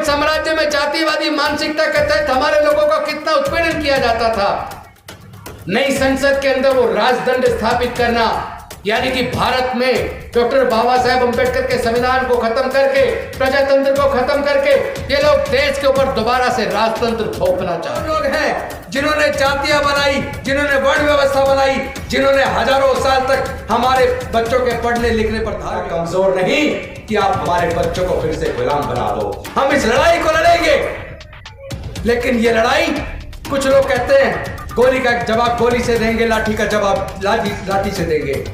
साम्राज्य में जातिवादी मानसिकता के तहत हमारे लोगों का कितना उत्पीड़न किया जाता था। नई संसद के अंदर वो राजदंड स्थापित करना, यानी कि भारत में डॉक्टर बाबा साहेब अम्बेडकर के संविधान को खत्म करके, प्रजातंत्र को खत्म करके ये लोग देश के ऊपर दोबारा से राजतंत्र थोपना चाहते लोग हैं जिन्होंने जातियां बनाई, जिन्होंने वर्ण व्यवस्था बनाई, जिन्होंने हजारों साल तक हमारे बच्चों के पढ़ने लिखने पर धार कमजोर नहीं कि आप हमारे बच्चों को फिर से गुलाम बना दो। हम इस लड़ाई को लड़ेंगे, लेकिन ये लड़ाई, कुछ लोग कहते हैं गोली का जवाब गोली से देंगे, लाठी का जवाब लाठी से देंगे।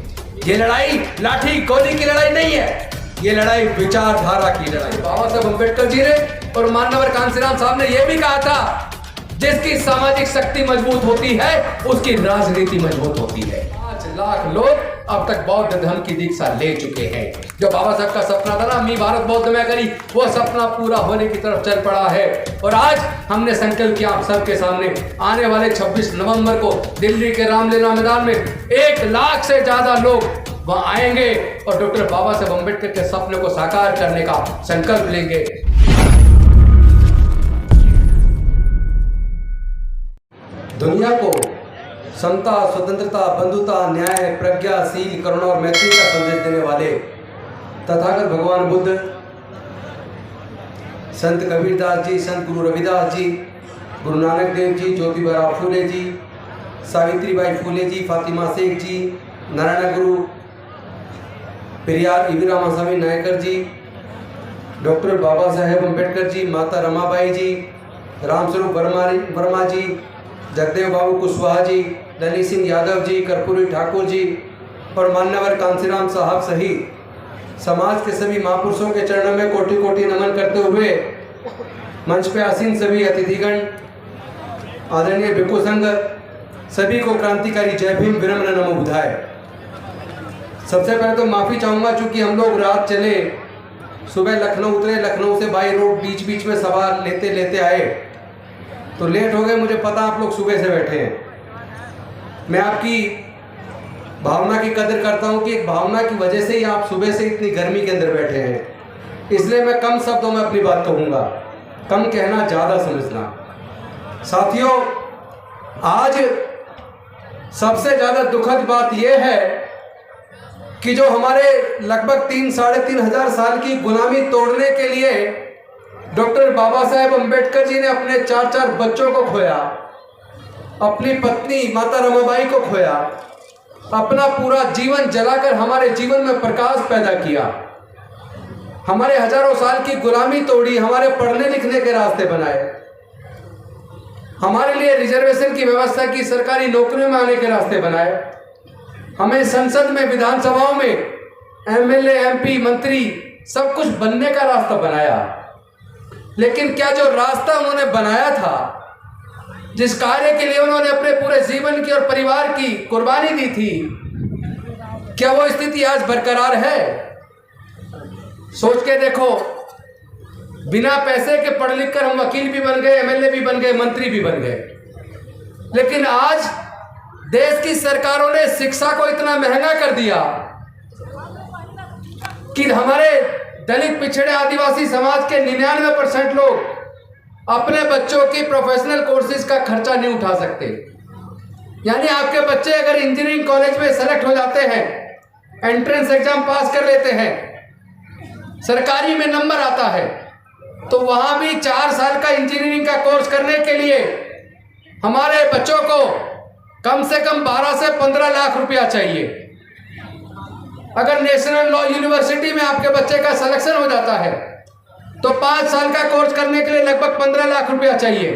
ये लड़ाई लाठी गोली की लड़ाई नहीं है, ये लड़ाई विचारधारा की लड़ाई। बाबा साहब अम्बेडकर जी ने और मानवर कांसीराम साहब ने यह भी कहा था, जिसकी सामाजिक शक्ति मजबूत होती है उसकी राजनीति मजबूत होती है। 5 लाख लोग अब तक बौद्ध धर्म की दीक्षा ले चुके हैं। जो बाबा साहब का सपना था ना, मी भारत बौद्ध में करी, वो सपना पूरा होने की तरफ चल पड़ा है। और आज हमने संकल्प किया आप सबके सामने, आने वाले 26 नवंबर को दिल्ली के रामलीला मैदान में 1 लाख से ज्यादा लोग वहां आएंगे और डॉक्टर बाबा साहब अम्बेडकर के सपने को साकार करने का संकल्प लेंगे। दुनिया को समता, स्वतंत्रता, बंधुता, न्याय, प्रज्ञा, शील, करुणा और मैत्री का संदेश देने वाले तथागत भगवान बुद्ध, संत कबीरदास जी, संत गुरु रविदास जी, गुरु नानक देव जी, ज्योतिबा फूले जी, सावित्रीबाई फूले जी, फातिमा शेख जी, नारायण गुरु, पेरियार ईवी रामास्वामी नायकर जी, डॉक्टर बाबा साहेब अम्बेडकर जी, माता रमाबाई जी, रामस्वरूप वर्मा जी, जगदेव बाबू कुशवाहा जी, ललित सिंह यादव जी, कर्पूरी ठाकुर जी और मान्यवर कांसीराम साहब सहित समाज के सभी महापुरुषों के चरणों में कोटि कोटि नमन करते हुए मंच पे आसीन सभी अतिथिगण, आदरणीय भिक्षु संघ, सभी को क्रांतिकारी जय भीम, विनम्र नमो बुधाय। सबसे पहले तो माफी चाहूंगा, चूंकि हम लोग रात चले, सुबह लखनऊ उतरे, लखनऊ से बाई रोड बीच में सवार लेते लेते आए तो लेट हो गए। मुझे पता आप लोग सुबह से बैठे हैं। मैं आपकी भावना की कदर करता हूं कि एक भावना की वजह से ही आप सुबह से इतनी गर्मी के अंदर बैठे हैं, इसलिए मैं कम शब्दों में अपनी बात कहूंगा, कम कहना ज़्यादा समझना। साथियों, आज सबसे ज़्यादा दुखद बात यह है कि जो हमारे लगभग 3-3.5 हजार साल की गुलामी तोड़ने के लिए डॉक्टर बाबा साहेब अम्बेडकर जी ने अपने 4 बच्चों को खोया, अपनी पत्नी माता रमाबाई को खोया, अपना पूरा जीवन जलाकर हमारे जीवन में प्रकाश पैदा किया, हमारे हजारों साल की गुलामी तोड़ी, हमारे पढ़ने लिखने के रास्ते बनाए, हमारे लिए रिजर्वेशन की व्यवस्था की, सरकारी नौकरियों में आने के रास्ते बनाए, हमें संसद में, विधानसभाओं में एमएलए, एमपी, मंत्री सब कुछ बनने का रास्ता बनाया। लेकिन क्या जो रास्ता उन्होंने बनाया था, जिस कार्य के लिए उन्होंने अपने पूरे जीवन की और परिवार की कुर्बानी दी थी, क्या वो स्थिति आज बरकरार है? सोच के देखो, बिना पैसे के पढ़ लिख कर हम वकील भी बन गए, एमएलए भी बन गए, मंत्री भी बन गए, लेकिन आज देश की सरकारों ने शिक्षा को इतना महंगा कर दिया कि हमारे दलित, पिछड़े, आदिवासी समाज के 99% लोग अपने बच्चों की प्रोफेशनल कोर्सेज का खर्चा नहीं उठा सकते। यानी आपके बच्चे अगर इंजीनियरिंग कॉलेज में सेलेक्ट हो जाते हैं, एंट्रेंस एग्जाम पास कर लेते हैं, सरकारी में नंबर आता है, तो वहां भी 4 साल का इंजीनियरिंग का कोर्स करने के लिए हमारे बच्चों को कम से कम 12 से 15 लाख रुपया चाहिए। अगर नेशनल लॉ यूनिवर्सिटी में आपके बच्चे का सिलेक्शन हो जाता है तो 5 साल का कोर्स करने के लिए लगभग 15 लाख रुपया चाहिए।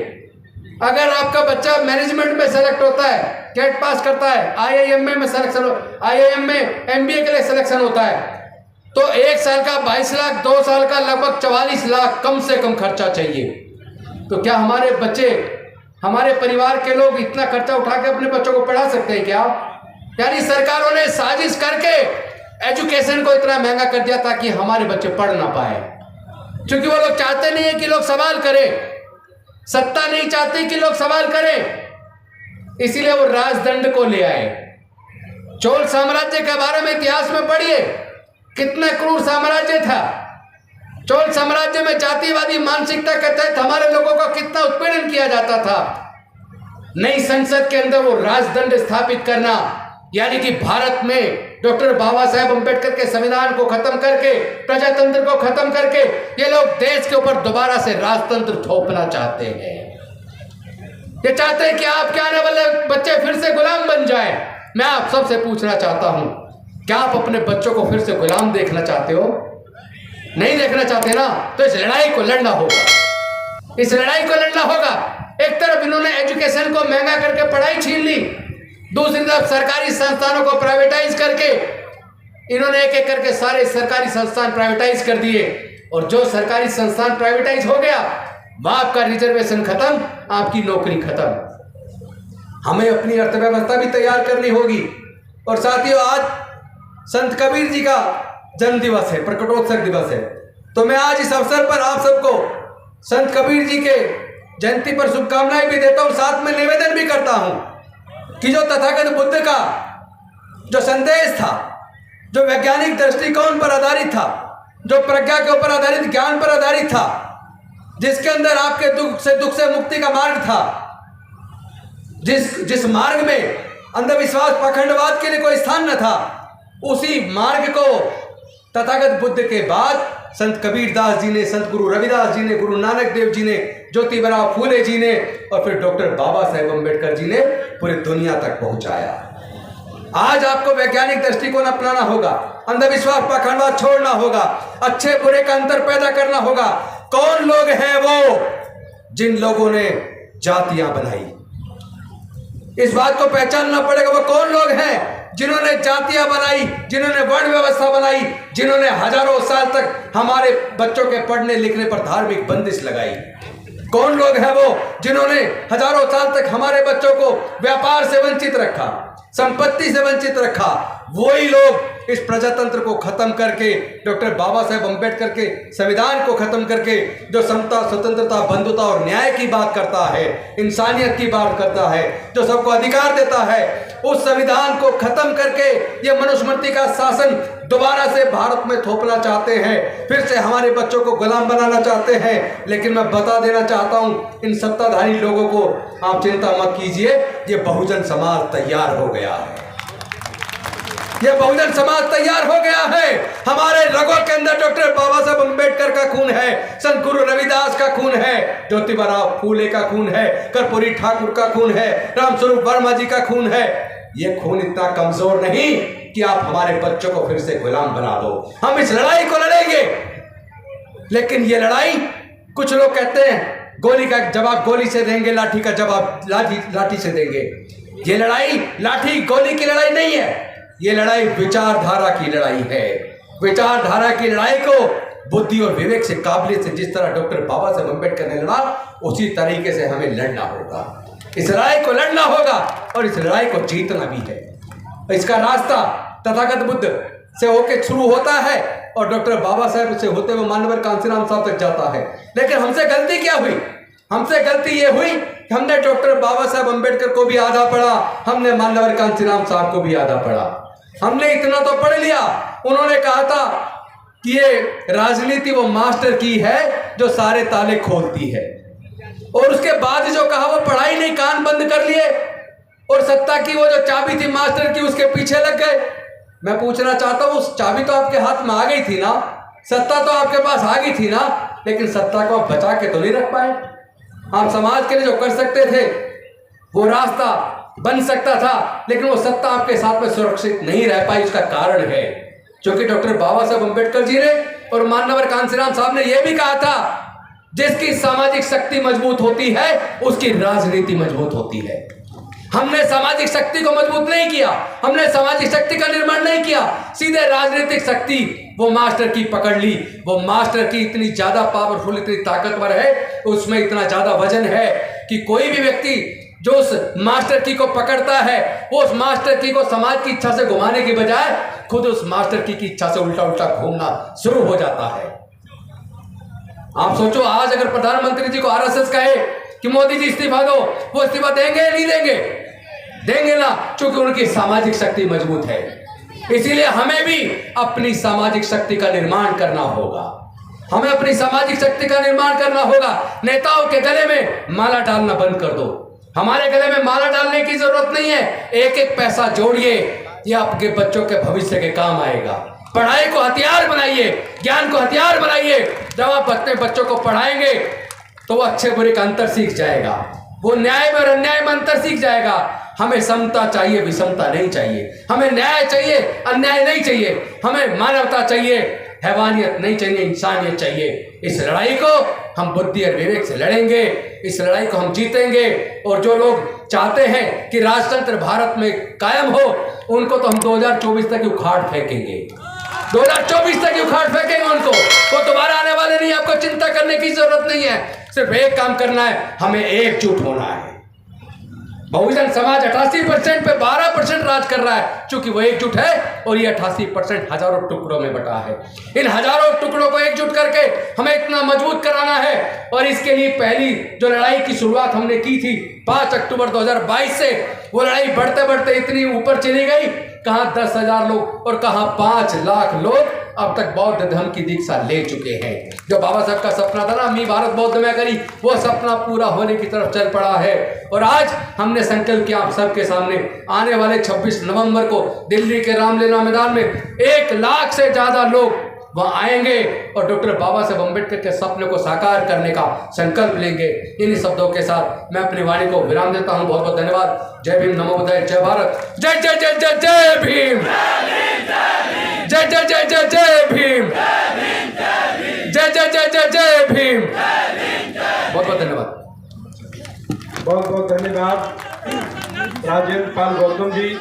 अगर आपका बच्चा मैनेजमेंट में सेलेक्ट होता है, कैट पास करता है, आईआईएम में सिलेक्शन, आईआईएम में एमबीए के लिए सिलेक्शन होता है, तो 1 साल का 22 लाख, 2 साल का लगभग 44 लाख कम से कम खर्चा चाहिए। तो क्या हमारे बच्चे, हमारे परिवार के लोग इतना खर्चा उठा के अपने बच्चों को पढ़ा सकते हैं क्या? यानी सरकारों ने साजिश करके एजुकेशन को इतना महंगा कर दिया ताकि हमारे बच्चे पढ़ ना पाए, क्योंकि वो लोग चाहते नहीं है कि लोग सवाल करें, सत्ता नहीं चाहती कि लोग सवाल करें, इसीलिए वो राजदंड को ले आए। चोल साम्राज्य के बारे में इतिहास में पढ़िए, कितना क्रूर साम्राज्य था। चोल साम्राज्य में जातिवादी मानसिकता के तहत हमारे लोगों का कितना उत्पीड़न किया जाता था। नई संसद के अंदर वो राजदंड स्थापित करना, यानी कि भारत में डॉक्टर बाबा साहेब अम्बेडकर के संविधान को खत्म करके, प्रजातंत्र को खत्म करके ये लोग देश के ऊपर दोबारा से राजतंत्र थोपना चाहते हैं। ये चाहते हैं कि आपके आने वाले बच्चे फिर से गुलाम बन जाएं। मैं आप सबसे पूछना चाहता हूं, क्या आप अपने बच्चों को फिर से गुलाम देखना चाहते हो? नहीं देखना चाहते ना, तो इस लड़ाई को लड़ना होगा। इस लड़ाई को लड़ना होगा। एक तरफ इन्होंने एजुकेशन को महंगा करके पढ़ाई छीन ली, दूसरी तरफ सरकारी संस्थानों को प्राइवेटाइज करके इन्होंने एक एक करके सारे सरकारी संस्थान प्राइवेटाइज कर दिए। और जो सरकारी संस्थान प्राइवेटाइज हो गया, आपका रिजर्वेशन खत्म, आपकी नौकरी खत्म। हमें अपनी अर्थव्यवस्था भी तैयार करनी होगी। और साथियों, आज संत कबीर जी का जन्म दिवस है, प्रकटोत्सव दिवस है। तो मैं आज इस अवसर पर आप सबको संत कबीर जी के जयंती पर शुभकामनाएं भी देता हूं, साथ में निवेदन भी करता हूं कि जो तथागत बुद्ध का जो संदेश था, जो वैज्ञानिक दृष्टिकोण पर आधारित था, जो प्रज्ञा के ऊपर आधारित, ज्ञान पर आधारित था, जिसके अंदर आपके दुख से मुक्ति का मार्ग था, जिस मार्ग में अंधविश्वास पाखंडवाद के लिए कोई स्थान न था, उसी मार्ग को तथागत बुद्ध के बाद संत कबीर दास जी ने, संत गुरु रविदास जी ने, गुरु नानक देव जी ने, ज्योतिबा फूले जी ने और फिर डॉक्टर बाबा साहेब अम्बेडकर जी ने पूरी दुनिया तक पहुंचाया। आज आपको वैज्ञानिक दृष्टिकोण अपनाना होगा, अंधविश्वास पाखंडवाद छोड़ना होगा, अच्छे बुरे का अंतर पैदा करना होगा। कौन लोग हैं वो जिन लोगों ने जातियां बनाई? इस बात को पहचानना पड़ेगा। वो कौन लोग हैं जिन्होंने जातियां बनाई, जिन्होंने वर्ण व्यवस्था बनाई, जिन्होंने हजारों साल तक हमारे बच्चों के पढ़ने लिखने पर धार्मिक बंदिश लगाई? कौन लोग हैं वो जिन्होंने हजारों साल तक हमारे बच्चों को व्यापार से वंचित रखा, संपत्ति से वंचित रखा? वही लोग इस प्रजातंत्र को खत्म करके, डॉक्टर बाबा साहेब अम्बेडकर के संविधान को खत्म करके, जो समता, स्वतंत्रता, बंधुता और न्याय की बात करता है, इंसानियत की बात करता है, जो सबको अधिकार देता है, उस संविधान को खत्म करके ये मनुस्मृति का शासन दोबारा से भारत में थोपना चाहते हैं, फिर से हमारे बच्चों को गुलाम बनाना चाहते हैं। लेकिन मैं बता देना चाहता हूं इन सत्ताधारी लोगों को, आप चिंता मत कीजिए, ये बहुजन समाज तैयार हो गया है। ये बहुजन समाज तैयार हो गया है। हमारे रगों के अंदर डॉक्टर बाबा साहब अम्बेडकर का खून है, संत गुरु रविदास का खून है, ज्योतिबा फूले का खून है, कर्पूरी ठाकुर का खून है, रामस्वरूप वर्मा जी का खून है। ये खून इतना कमजोर नहीं कि आप हमारे बच्चों को फिर से गुलाम बना दो। हम इस लड़ाई को लड़ेंगे, लेकिन ये लड़ाई, कुछ लोग कहते हैं गोली का जवाब गोली से देंगे, लाठी का जवाब लाठी से देंगे। ये लड़ाई लाठी गोली की लड़ाई नहीं है, ये लड़ाई विचारधारा की लड़ाई है। विचारधारा की लड़ाई को बुद्धि और विवेक से, काबिलियत से, जिस तरह डॉक्टर बाबा साहेब अम्बेडकर ने लड़ा, उसी तरीके से हमें लड़ना होगा। इस लड़ाई को लड़ना होगा और इस लड़ाई को जीतना भी है। इसका रास्ता तथागत बुद्ध से होकर शुरू होता है और डॉक्टर बाबा साहेब से होते हुए मानवर कांसीराम साहब तक जाता है। लेकिन हमसे गलती क्या हुई? हमसे गलती ये हुई कि हमने डॉक्टर बाबा साहेब अम्बेडकर को भी आधा पढ़ा, हमने मानवर कांसीराम साहब को भी आधा पढ़ा। हमने इतना तो पढ़ लिया, उन्होंने कहा था कि ये राजनीति वो मास्टर की है जो सारे ताले खोलती है, और उसके बाद जो कहा वो पढ़ाई नहीं, कान बंद कर लिए और सत्ता की वो जो चाबी थी मास्टर की, उसके पीछे लग गए। मैं पूछना चाहता हूं, उस चाबी तो आपके हाथ में आ गई थी ना, सत्ता तो आपके पास आ गई थी ना, लेकिन सत्ता को आप बचा के तो नहीं रख पाए। आप समाज के लिए जो कर सकते थे वो रास्ता बन सकता था, लेकिन वो सत्ता आपके साथ में सुरक्षित नहीं रह पाई। उसका कारण है क्योंकि डॉक्टर बाबा साहेब अम्बेडकर जी ने और मानवर कांसीराम साहब ने यह भी कहा था, जिसकी सामाजिक शक्ति मजबूत होती है उसकी राजनीति मजबूत होती है। हमने सामाजिक शक्ति को मजबूत नहीं किया, हमने सामाजिक शक्ति का निर्माण नहीं किया, सीधे राजनीतिक शक्ति वो मास्टर की पकड़ ली। वो मास्टर की इतनी ज्यादा पावरफुल, इतनी ताकतवर है, उसमें इतना ज्यादा वजन है कि कोई भी व्यक्ति जो उस मास्टर की को पकड़ता है, वो उस मास्टर की को समाज की इच्छा से घुमाने की बजाय खुद उस मास्टर की इच्छा से उल्टा उल्टा घूमना शुरू हो जाता है। आप सोचो, आज अगर प्रधानमंत्री जी को आरएसएस कहे कि मोदी जी इस्तीफा दो, वो इस्तीफा देंगे या नहीं देंगे? देंगे ना, क्योंकि उनकी सामाजिक शक्ति मजबूत है। इसीलिए हमें भी अपनी सामाजिक शक्ति का निर्माण करना होगा। हमें अपनी सामाजिक शक्ति का निर्माण करना होगा। नेताओं के गले में माला डालना बंद कर दो। हमारे गले में माला डालने की जरूरत नहीं है। एक एक पैसा जोड़िए, ये आपके बच्चों के भविष्य के काम आएगा। पढ़ाई को हथियार बनाइए, ज्ञान को हथियार बनाइए। जब आप अपने बच्चों को पढ़ाएंगे तो वो अच्छे बुरे का अंतर सीख जाएगा, वो न्याय में और अन्याय में अंतर सीख जाएगा। हमें समता चाहिए, विषमता नहीं चाहिए। हमें न्याय चाहिए, अन्याय नहीं चाहिए। हमें मानवता चाहिए, हैवानियत नहीं चाहिए, इंसानियत चाहिए। इस लड़ाई को हम बुद्धि और विवेक से लड़ेंगे, इस लड़ाई को हम जीतेंगे। और जो लोग चाहते हैं कि राजतंत्र भारत में कायम हो, उनको तो हम 2024 तक उखाड़ फेंकेंगे। 2024 तक उखाड़ फेंकेंगे उनको। वो दोबारा आने वाले नहीं। आपको चिंता करने की जरूरत नहीं है। सिर्फ एक काम करना है, हमें एकजुट होना है। बहुजन समाज 88% पे 12% राज कर रहा है, क्योंकि वो एकजुट है। और ये 88% हजारों टुकड़ों में बटा है। इन हजारों टुकड़ों को एकजुट करके हमें इतना मजबूत कराना है। और इसके लिए पहली जो लड़ाई की शुरुआत हमने की थी 5 अक्टूबर 2022 से, वो लड़ाई बढ़ते बढ़ते इतनी ऊपर चली गई, कहाँ 10,000 लोग और कहाँ 5 लाख लोग अब तक बौद्ध धर्म की दीक्षा ले चुके हैं। जो बाबा साहब का सपना था ना, मी भारत बौद्ध में करी, वो सपना पूरा होने की तरफ चल पड़ा है। और आज हमने संकल्प किया आप सबके सामने, आने वाले 26 नवंबर को दिल्ली के रामलीला मैदान में 1 लाख से ज्यादा लोग वहां आएंगे और डॉक्टर बाबा साहब अम्बेडकर के सपने को साकार करने का संकल्प लेंगे। इन्हीं शब्दों के साथ मैं अपनी वाणी को विराम देता हूं। बहुत बहुत धन्यवाद। जय भीम, नमो बुद्धाय, जय भारत, जय जय जय जय जय भीम, जय जय जय जय जय भीम, जय जय जय जय जय भीम। बहुत बहुत धन्यवाद। बहुत बहुत धन्यवाद राजेंद्र पाल गौतम जी।